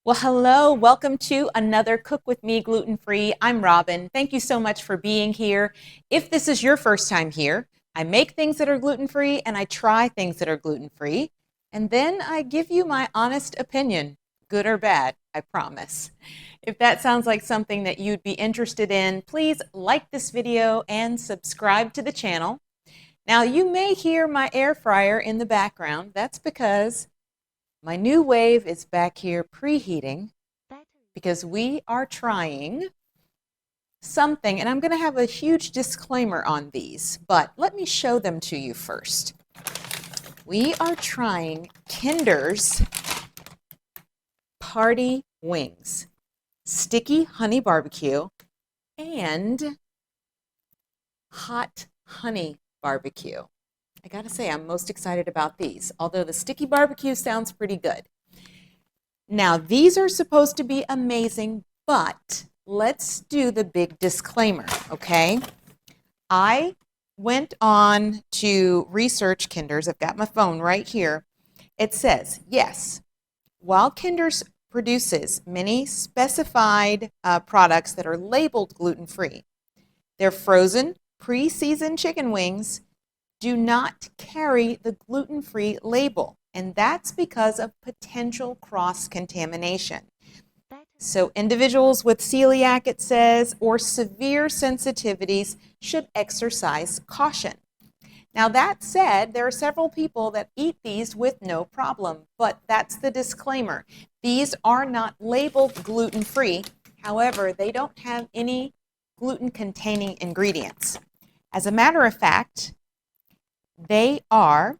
Well, hello. Welcome to another Cook with Me Gluten Free. I'm Robin. Thank you so much for being here. If this is your first time here, I make things that are gluten free and I try things that are gluten free. And then I give you my honest opinion, good or bad, I promise. If that sounds like something that you'd be interested in, please like this video and subscribe to the channel. Now, you may hear my air fryer in the background. That's because my new wave is back here preheating because we are trying something, and I'm going to have a huge disclaimer on these, but let me show them to you first. We are trying Kinder's Party Wings, Sticky Honey Barbecue, and Hot Honey Barbecue. I gotta say, I'm most excited about these, although the sticky barbecue sounds pretty good. Now, these are supposed to be amazing, but let's do the big disclaimer, okay? I went on to research Kinder's. I've got my phone right here. It says, yes, while Kinder's produces many specified products that are labeled gluten-free, their frozen, pre-seasoned chicken wings do not carry the gluten-free label, and that's because of potential cross-contamination. So individuals with celiac, it says, or severe sensitivities should exercise caution. Now that said, there are several people that eat these with no problem, but that's the disclaimer. These are not labeled gluten-free. However, they don't have any gluten-containing ingredients. As a matter of fact, they are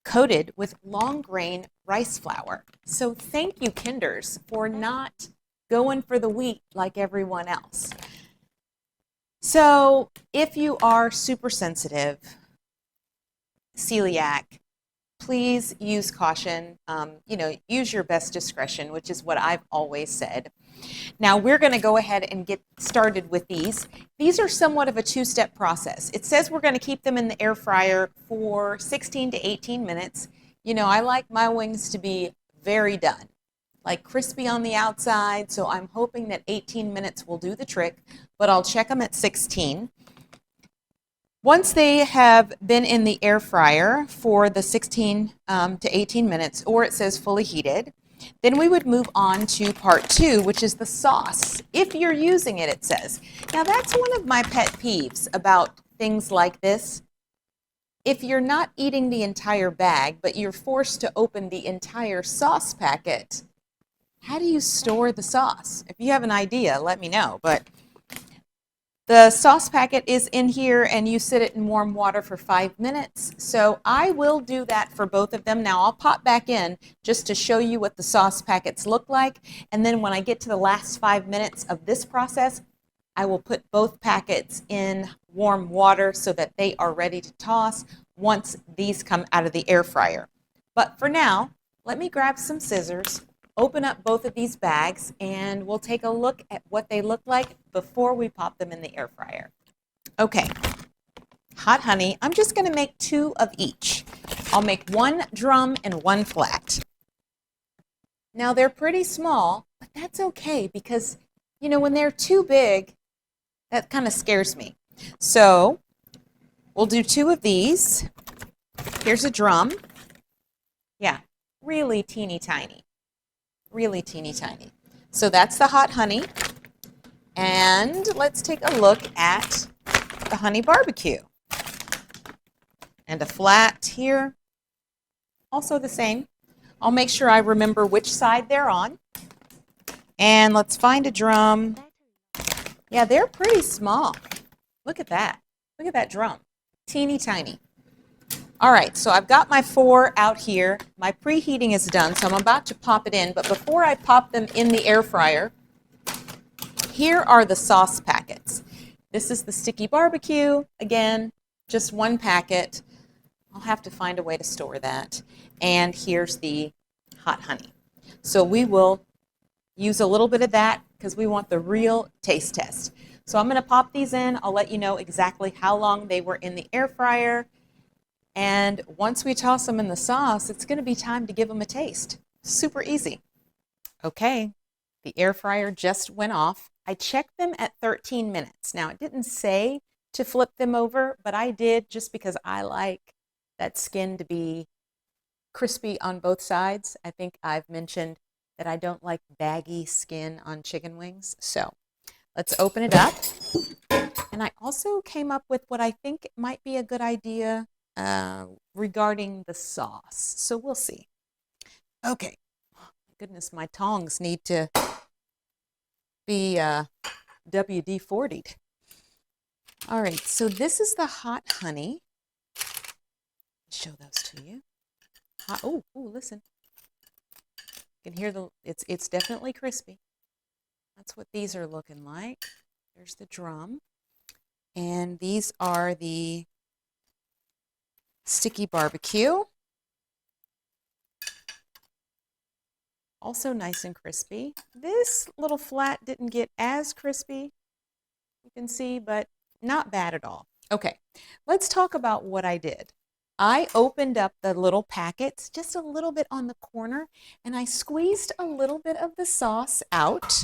coated with long grain rice flour. So thank you, Kinder's, for not going for the wheat like everyone else. So if you are super sensitive, celiac, please use caution. Use your best discretion, which is what I've always said. Now we're going to go ahead and get started with these. These are somewhat of a two-step process. It says we're going to keep them in the air fryer for 16 to 18 minutes. You know, I like my wings to be very done, like crispy on the outside, so I'm hoping that 18 minutes will do the trick, but I'll check them at 16. Once they have been in the air fryer for the 16 to 18 minutes, or it says fully heated, then we would move on to part 2, which is the sauce. If you're using it, it says. Now that's one of my pet peeves about things like this. If you're not eating the entire bag, but you're forced to open the entire sauce packet, how do you store the sauce? If you have an idea, let me know. But the sauce packet is in here and you sit it in warm water for 5 minutes. So I will do that for both of them. Now I'll pop back in just to show you what the sauce packets look like. And then when I get to the last 5 minutes of this process, I will put both packets in warm water so that they are ready to toss once these come out of the air fryer. But for now, let me grab some scissors, open up both of these bags, and we'll take a look at what they look like before we pop them in the air fryer. Okay, hot honey, I'm just going to make 2 of each. I'll make 1 drum and 1 flat. Now they're pretty small, but that's okay because, you know, when they're too big, that kind of scares me. So we'll do 2 of these. Here's a drum. Yeah, really teeny tiny. Really teeny tiny. So that's the hot honey. And let's take a look at the honey barbecue. And a flat here. Also the same. I'll make sure I remember which side they're on. And let's find a drum. Yeah, they're pretty small. Look at that. Look at that drum. Teeny tiny. All right, so I've got my 4 out here. My preheating is done, so I'm about to pop it in. But before I pop them in the air fryer, here are the sauce packets. This is the sticky barbecue. Again, just 1 packet. I'll have to find a way to store that. And here's the hot honey. So we will use a little bit of that because we want the real taste test. So I'm going to pop these in. I'll let you know exactly how long they were in the air fryer. And once we toss them in the sauce, it's going to be time to give them a taste. Super easy. Okay, the air fryer just went off. I checked them at 13 minutes. Now, it didn't say to flip them over, but I did just because I like that skin to be crispy on both sides. I think I've mentioned that I don't like baggy skin on chicken wings. So let's open it up. And I also came up with what I think might be a good idea regarding the sauce. So we'll see. Okay. Goodness, my tongs need to be WD-40'd. All right, so this is the hot honey. Show those to you. Oh, listen. You can hear it's definitely crispy. That's what these are looking like. There's the drum. And these are the sticky barbecue. Also nice and crispy. This little flat didn't get as crispy, you can see, but not bad at all. Okay, let's talk about what I did. I opened up the little packets just a little bit on the corner, and I squeezed a little bit of the sauce out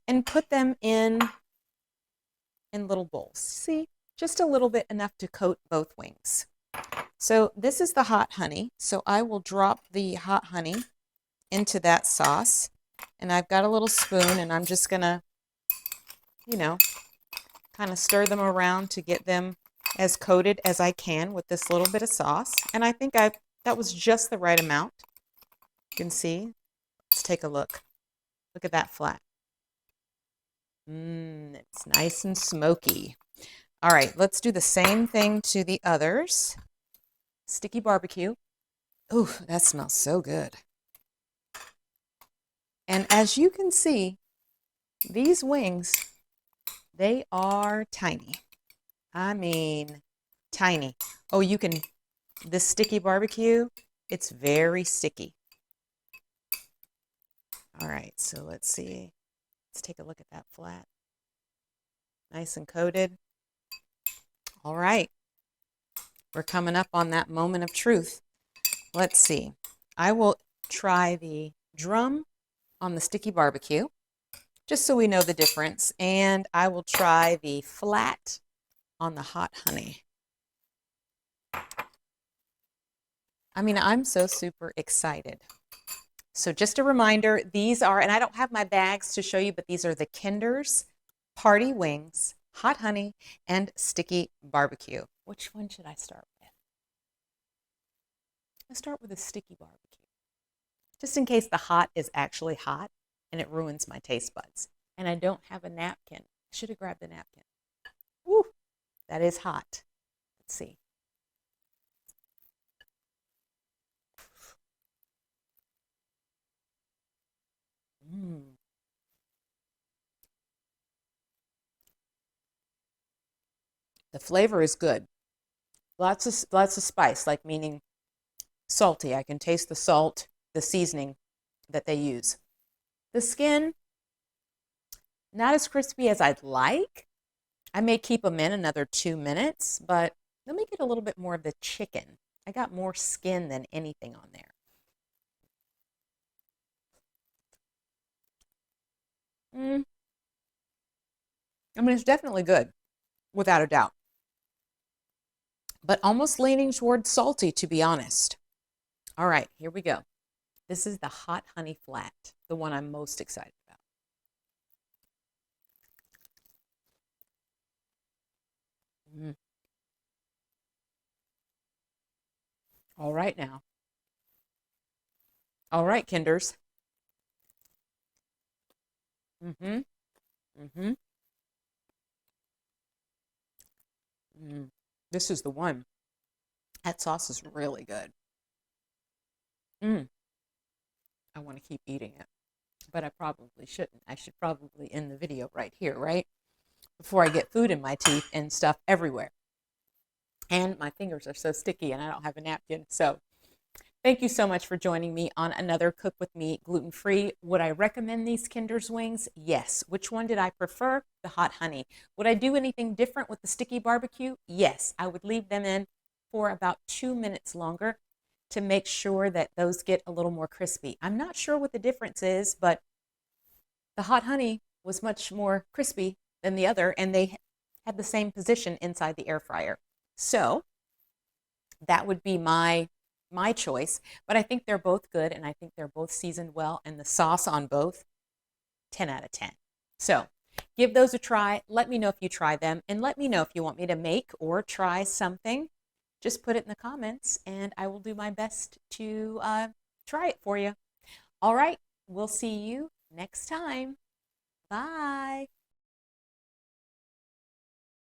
and put them in little bowls. See, just a little bit, enough to coat both wings. So this is the hot honey. So I will drop the hot honey into that sauce, and I've got a little spoon, and I'm just gonna, kind of stir them around to get them as coated as I can with this little bit of sauce. And I think that was just the right amount. You can see. Let's take a look. Look at that flat. It's nice and smoky. All right, let's do the same thing to the others. Sticky barbecue. Ooh, that smells so good. And as you can see, these wings, they are tiny. I mean, tiny. Oh, this sticky barbecue, it's very sticky. All right, so let's see. Let's take a look at that flat. Nice and coated. All right. We're coming up on that moment of truth. Let's see. I will try the drum on the sticky barbecue, just so we know the difference. And I will try the flat on the hot honey. I mean, I'm so super excited. So just a reminder, these are, and I don't have my bags to show you, but these are the Kinder's Party Wings, Hot Honey, and Sticky Barbecue. Which one should I start with? Let's start with the Sticky Barbecue, just in case the hot is actually hot and it ruins my taste buds. And I don't have a napkin. I should have grabbed the napkin. Woo, that is hot. Let's see. The flavor is good. Lots of spice, like meaning salty. I can taste the salt, the seasoning that they use. The skin, not as crispy as I'd like. I may keep them in another 2 minutes, but let me get a little bit more of the chicken. I got more skin than anything on there. I mean, it's definitely good, without a doubt. But almost leaning towards salty, to be honest. All right, here we go. This is the hot honey flat, the one I'm most excited about. All right now. All right, Kinders. Mm-hmm. Mm-hmm. This is the one. That sauce is really good. I want to keep eating it, but I probably shouldn't. I should probably end the video right here, right? Before I get food in my teeth and stuff everywhere. And my fingers are so sticky and I don't have a napkin. So thank you so much for joining me on another Cook With Me gluten-free. Would I recommend these Kinder's wings? Yes. Which one did I prefer? The hot honey. Would I do anything different with the sticky barbecue? Yes. I would leave them in for about 2 minutes longer to make sure that those get a little more crispy. I'm not sure what the difference is, but the hot honey was much more crispy than the other, and they had the same position inside the air fryer. So that would be my choice, but I think they're both good, and I think they're both seasoned well, and the sauce on both, 10 out of 10. So give those a try. Let me know if you try them, and let me know if you want me to make or try something. Just put it in the comments, and I will do my best to try it for you. All right, we'll see you next time. Bye.